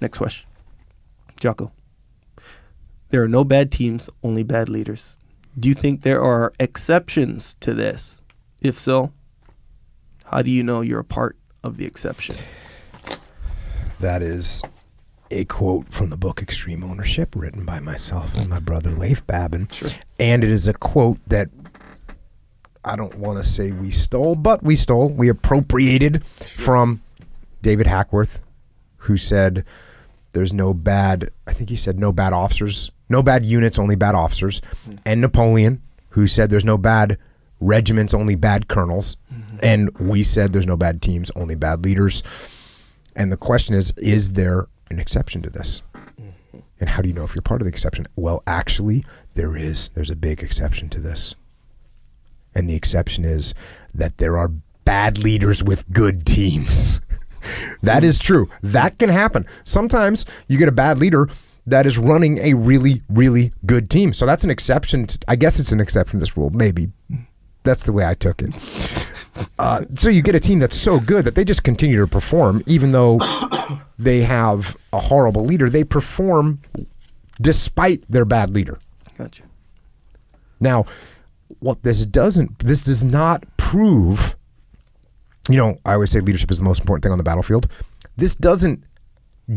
Next question. Jocko. There are no bad teams, only bad leaders. Do you think there are exceptions to this? If so, how do you know you're a part of the exception? That is a quote from the book Extreme Ownership, written by myself and my brother Leif Babin. Sure. And it is a quote that I don't want to say we stole, but we appropriated from David Hackworth, who said there's no bad, I think he said no bad officers, no bad units, only bad officers. Mm-hmm. And Napoleon, who said there's no bad regiments, only bad colonels. Mm-hmm. And we said there's no bad teams, only bad leaders. And the question is there an exception to this? Mm-hmm. And how do you know if you're part of the exception? Well, actually, there's a big exception to this. And the exception is that there are bad leaders with good teams. That is true. That can happen. Sometimes you get a bad leader that is running a really, really good team. So that's an exception. I guess it's an exception to this rule. Maybe. That's the way I took it. So you get a team that's so good that they just continue to perform, even though they have a horrible leader. They perform despite their bad leader. Gotcha. Now, what this does not prove, I always say leadership is the most important thing on the battlefield. This doesn't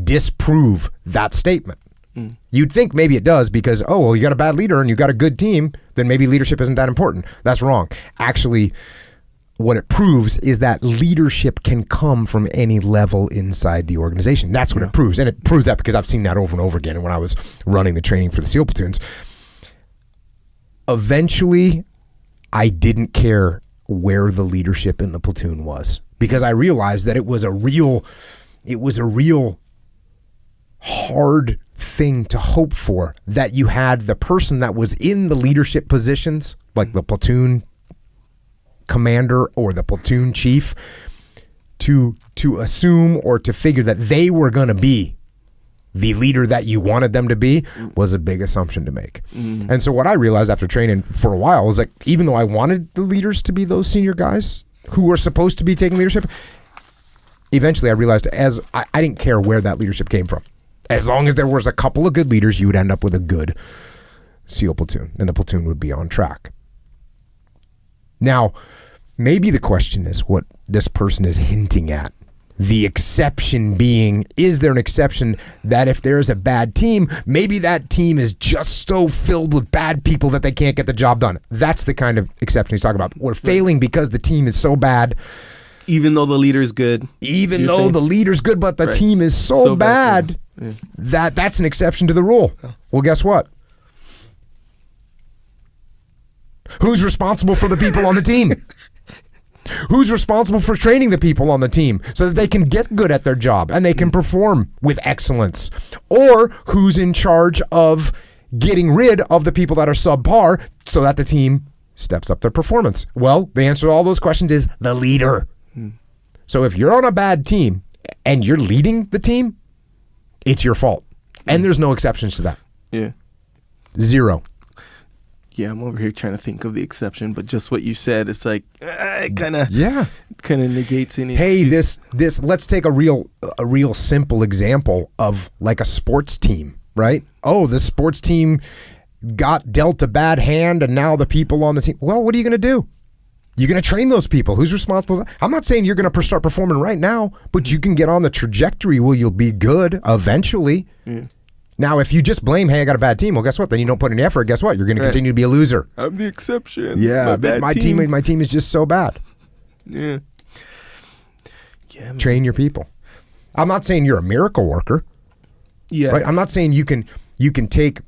disprove that statement. Mm. You'd think maybe it does because, you got a bad leader and you got a good team, then maybe leadership isn't that important. That's wrong. Actually, what it proves is that leadership can come from any level inside the organization. That's what it proves. And it proves that because I've seen that over and over again when I was running the training for the SEAL platoons. Eventually, I didn't care where the leadership in the platoon was because I realized that it was a real hard thing to hope for, that you had the person that was in the leadership positions, like the platoon commander or the platoon chief, to assume or to figure that they were going to be the leader that you wanted them to be, was a big assumption to make. Mm. And so what I realized after training for a while was, like, even though I wanted the leaders to be those senior guys who were supposed to be taking leadership, eventually I realized I didn't care where that leadership came from. As long as there was a couple of good leaders, you would end up with a good SEAL platoon, and the platoon would be on track. Now, maybe the question is what this person is hinting at. The exception being, is there an exception that if there's a bad team, maybe that team is just so filled with bad people that they can't get the job done? That's the kind of exception he's talking about. We're failing because the team is so bad. Even though the leader's good. The leader's good, but the team is so bad that's an exception to the rule. Yeah. Well, guess what? Who's responsible for the people on the team? Who's responsible for training the people on the team so that they can get good at their job and they can perform with excellence? Or who's in charge of getting rid of the people that are subpar so that the team steps up their performance? Well, the answer to all those questions is the leader. So if you're on a bad team and you're leading the team, it's your fault. And there's no exceptions to that. Yeah. Zero. Yeah, I'm over here trying to think of the exception, but just what you said, it's like it kind of negates any. Hey, excuse. this let's take a real simple example of like a sports team, right? Oh, the sports team got dealt a bad hand, and now the people on the team. Well, what are you going to do? You're going to train those people. Who's responsible for that? I'm not saying you're going to start performing right now, but you can get on the trajectory where you'll be good eventually. Yeah. Now, if you just blame, hey, I got a bad team, well, guess what? Then you don't put any effort. Guess what? You're going to continue to be a loser. I'm the exception. Yeah, my team is just so bad. Yeah. Yeah. Man. Train your people. I'm not saying you're a miracle worker. Yeah. Right? I'm not saying you can take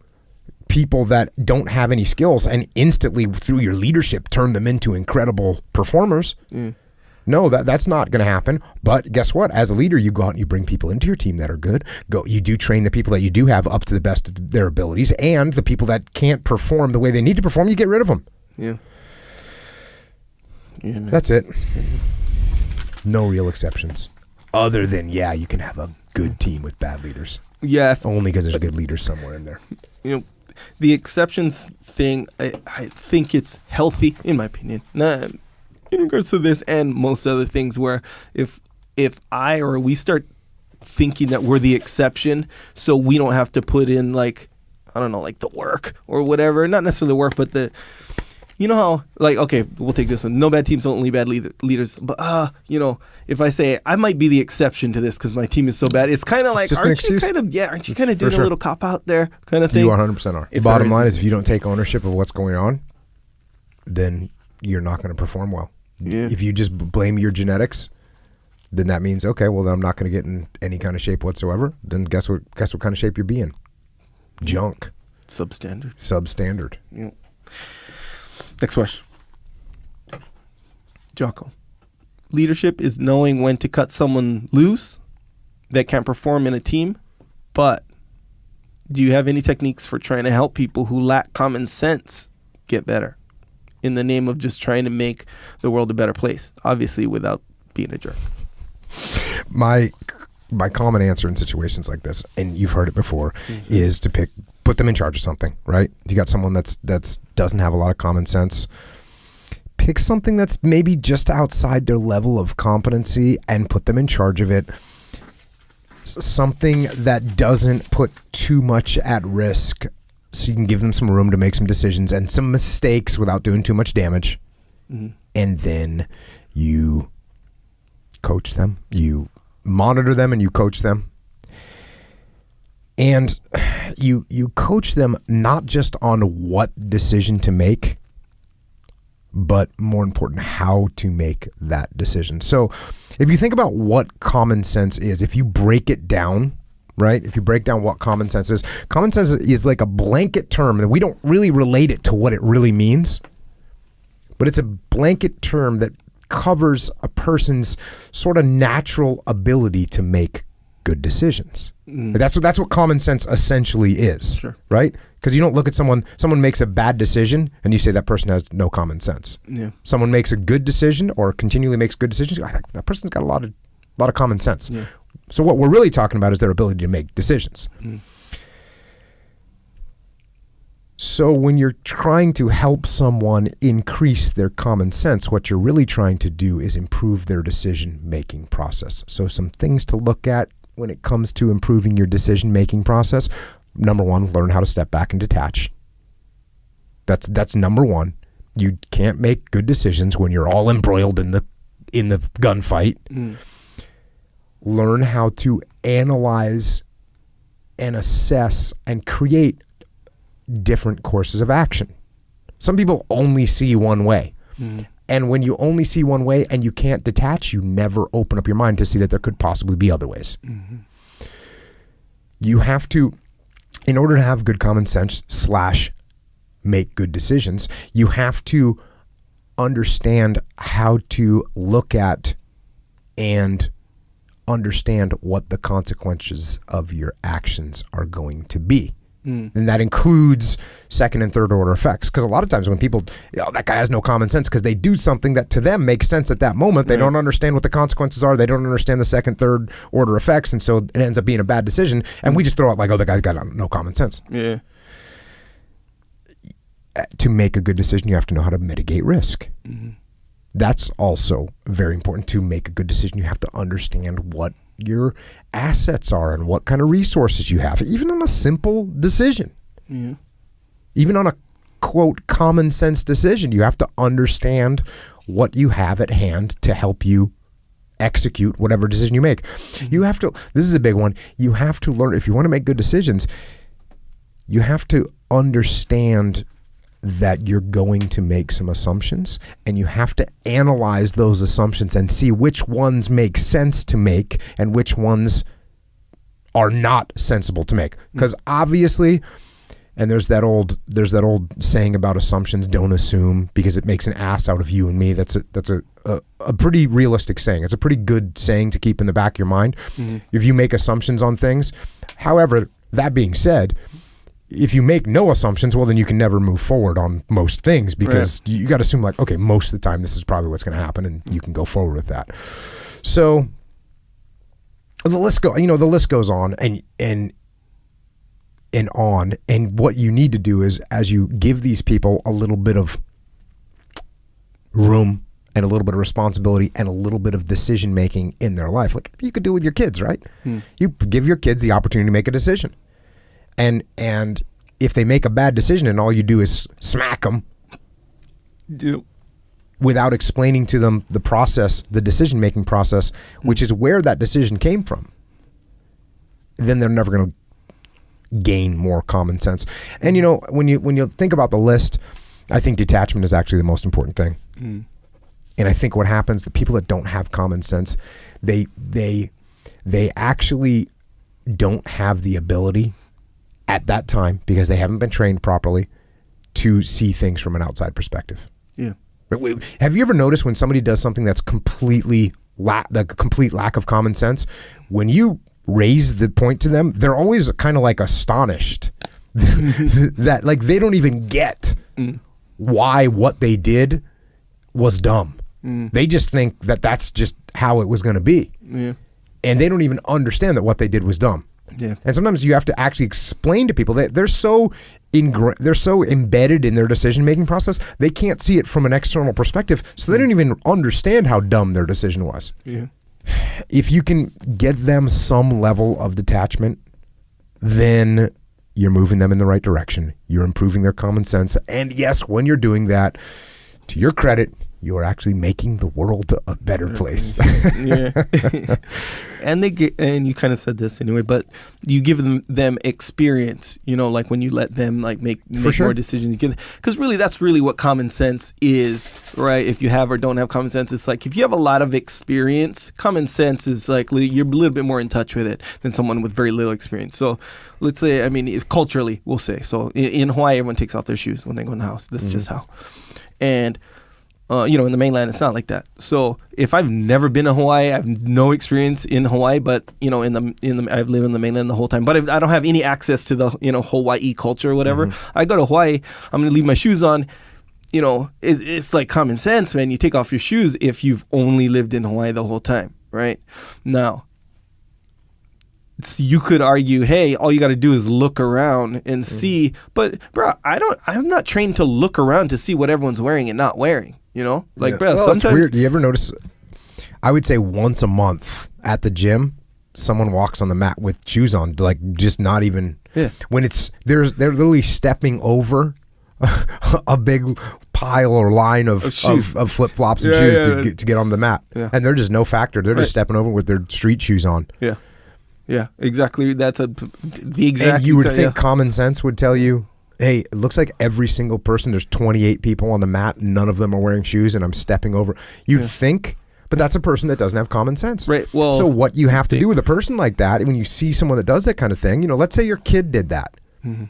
people that don't have any skills and instantly through your leadership turn them into incredible performers. Yeah. No, that's not going to happen. But guess what? As a leader, you go out and you bring people into your team that are good. You do train the people that you do have up to the best of their abilities, and the people that can't perform the way they need to perform, you get rid of them. Yeah. Yeah, man. That's it. No real exceptions. Other than, you can have a good team with bad leaders. Yeah. Only because there's good leaders somewhere in there. The exceptions thing, I think it's healthy, in my opinion. In regards to this and most other things, where if I or we start thinking that we're the exception, so we don't have to put in like, I don't know, like the work or whatever. Not necessarily the work, but the, you know how, like, okay, we'll take this one. No bad teams, only bad leaders. But, you know, if I say I might be the exception to this because my team is so bad, it's kind of like, aren't you kind of doing a little cop out there kind of thing? You 100% are. The bottom line is if you don't take ownership of what's going on, then you're not going to perform well. Yeah. If you just blame your genetics, then that means, okay, well, then I'm not going to get in any kind of shape whatsoever. Then guess what kind of shape you're being? Junk. Substandard. Yeah. Next question. Jocko. Leadership is knowing when to cut someone loose that can't perform in a team, but do you have any techniques for trying to help people who lack common sense get better in the name of just trying to make the world a better place, obviously without being a jerk? My common answer in situations like this, and you've heard it before, is to put them in charge of something, right? You got someone that's doesn't have a lot of common sense. Pick something that's maybe just outside their level of competency and put them in charge of it. Something that doesn't put too much at risk, so you can give them some room to make some decisions and some mistakes without doing too much damage. And then you coach them, you monitor them, and you coach them. And you coach them not just on what decision to make, but more important, how to make that decision. So if you think about what common sense is, if you break it down, right? If you break down what common sense is like a blanket term, and we don't really relate it to what it really means, but it's a blanket term that covers a person's sort of natural ability to make good decisions. That's what common sense essentially is, sure. Right? Because you don't look at someone makes a bad decision and you say that person has no common sense. Yeah. Someone makes a good decision or continually makes good decisions, that person's got a lot of common sense. Yeah. So what we're really talking about is their ability to make decisions. So when you're trying to help someone increase their common sense, what you're really trying to do is improve their decision-making process. So some things to look at when it comes to improving your decision-making process. Number one, learn how to step back and detach. That's number one. You can't make good decisions when you're all embroiled in the gunfight. Learn how to analyze and assess and create different courses of action. Some people only see one way. And when you only see one way and you can't detach, you never open up your mind to see that there could possibly be other ways. You have to, in order to have good common sense / make good decisions, you have to understand how to look at and understand what the consequences of your actions are going to be. And that includes second and third order effects. Because a lot of times when people, that guy has no common sense because they do something that to them makes sense at that moment. They don't understand what the consequences are. They don't understand the second, third order effects. And so it ends up being a bad decision. And we just throw out like, oh, the guy's got no common sense. Yeah. To make a good decision, you have to know how to mitigate risk. That's also very important. To make a good decision, you have to understand what your assets are and what kind of resources you have, even on a simple decision. Even on a quote common sense decision, you have to understand what you have at hand to help you execute whatever decision you make. You have to, this is a big one, you have to learn, if you want to make good decisions, you have to understand that you're going to make some assumptions, and you have to analyze those assumptions and see which ones make sense to make and which ones are not sensible to make. Because obviously, and there's that old saying about assumptions, don't assume, because it makes an ass out of you and me. That's a pretty realistic saying. It's a pretty good saying to keep in the back of your mind if you make assumptions on things. However, that being said, if you make no assumptions, well, then you can never move forward on most things, because you got to assume like, okay, most of the time this is probably what's going to happen, and you can go forward with that. So the list goes on and on. And what you need to do is, as you give these people a little bit of room and a little bit of responsibility and a little bit of decision making in their life. Like you could do with your kids, right? You give your kids the opportunity to make a decision. And if they make a bad decision and all you do is smack them without explaining to them the process, the decision making process, which is where that decision came from, then they're never going to gain more common sense. And when you think about the list, I think detachment is actually the most important thing. And I think what happens, the people that don't have common sense, they actually don't have the ability at that time, because they haven't been trained properly, to see things from an outside perspective. Yeah. Have you ever noticed when somebody does something that's complete lack of common sense, when you raise the point to them, they're always kind of like astonished that like they don't even get why what they did was dumb. They just think that that's just how it was going to be. Yeah. And they don't even understand that what they did was dumb. Yeah. And sometimes you have to actually explain to people that they're so embedded in their decision-making process, they can't see it from an external perspective, so they don't even understand how dumb their decision was. Yeah. If you can get them some level of detachment, then you're moving them in the right direction. You're improving their common sense. And yes, when you're doing that, to your credit, you are actually making the world a better place. Yeah. And you kind of said this anyway, but you give them experience, like when you let them like make sure. more decisions, because really that's really what common sense is, right? If you have or don't have common sense, it's like if you have a lot of experience, common sense is like you're a little bit more in touch with it than someone with very little experience. So let's say, it's culturally, we'll say, so in Hawaii, everyone takes off their shoes when they go in the house. That's just how. And in the mainland, it's not like that. So if I've never been to Hawaii, I have no experience in Hawaii, but I've lived in the mainland the whole time. But I don't have any access to the Hawaii culture or whatever. I go to Hawaii, I'm gonna leave my shoes on. It's like common sense, man. You take off your shoes if you've only lived in Hawaii the whole time, right? Now, you could argue, hey, all you got to do is look around and see. But bro, I'm not trained to look around to see what everyone's wearing and not wearing. Bro, sometimes it's weird. You ever notice? I would say once a month at the gym, someone walks on the mat with shoes on, like just not even. Yeah. When they're literally stepping over a big pile or line of flip flops and shoes to get on the mat, and they're just no factor. They're just stepping over with their street shoes on. Yeah. Yeah, exactly. That's the exact. And you would think common sense would tell you, hey, it looks like every single person, there's 28 people on the mat, none of them are wearing shoes, and I'm stepping over. You'd think, but that's a person that doesn't have common sense. Right. Well, so what you have to do with a person like that, when you see someone that does that kind of thing, let's say your kid did that.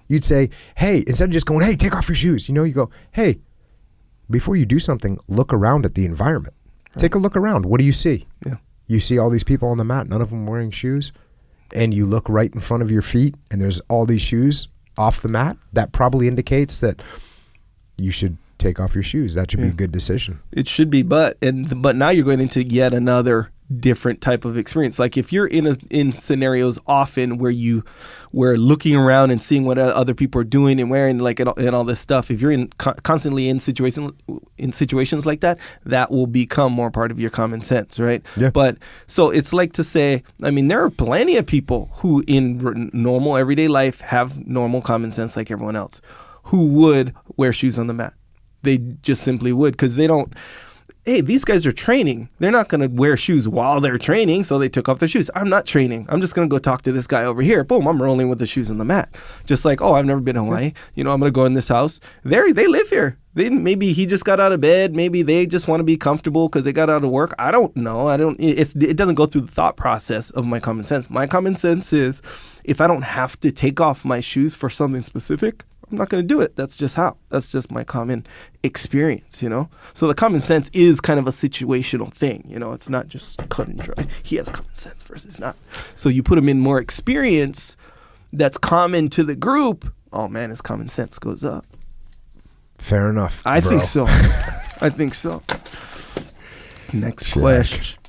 You'd say, hey, instead of just going, hey, take off your shoes, you go, hey, before you do something, look around at the environment. Right. Take a look around. What do you see? Yeah. You see all these people on the mat, none of them wearing shoes. And you look right in front of your feet and there's all these shoes off the mat, that probably indicates that you should take off your shoes. That should be a good decision. It should be, but now you're going into yet another different type of experience. Like if you're in scenarios often where looking around and seeing what other people are doing and wearing and all this stuff, if you're constantly in situations like that, that will become more part of your common sense, right? Yeah. But so it's like to say, there are plenty of people who in normal everyday life have normal common sense like everyone else, who would wear shoes on the mat. They just simply would, because they don't. Hey, these guys are training. They're not going to wear shoes while they're training, so they took off their shoes. I'm not training. I'm just going to go talk to this guy over here. Boom, I'm rolling with the shoes on the mat. Just like, I've never been to Hawaii. I'm going to go in this house. They live here. Maybe he just got out of bed. Maybe they just want to be comfortable because they got out of work. I don't know. It doesn't go through the thought process of my common sense. My common sense is if I don't have to take off my shoes for something specific, I'm not going to do it. That's just my common experience, So the common sense is kind of a situational thing, It's not just cut and dry. He has common sense versus not. So you put him in more experience that's common to the group. Oh man, his common sense goes up. Fair enough. I think so. Next question.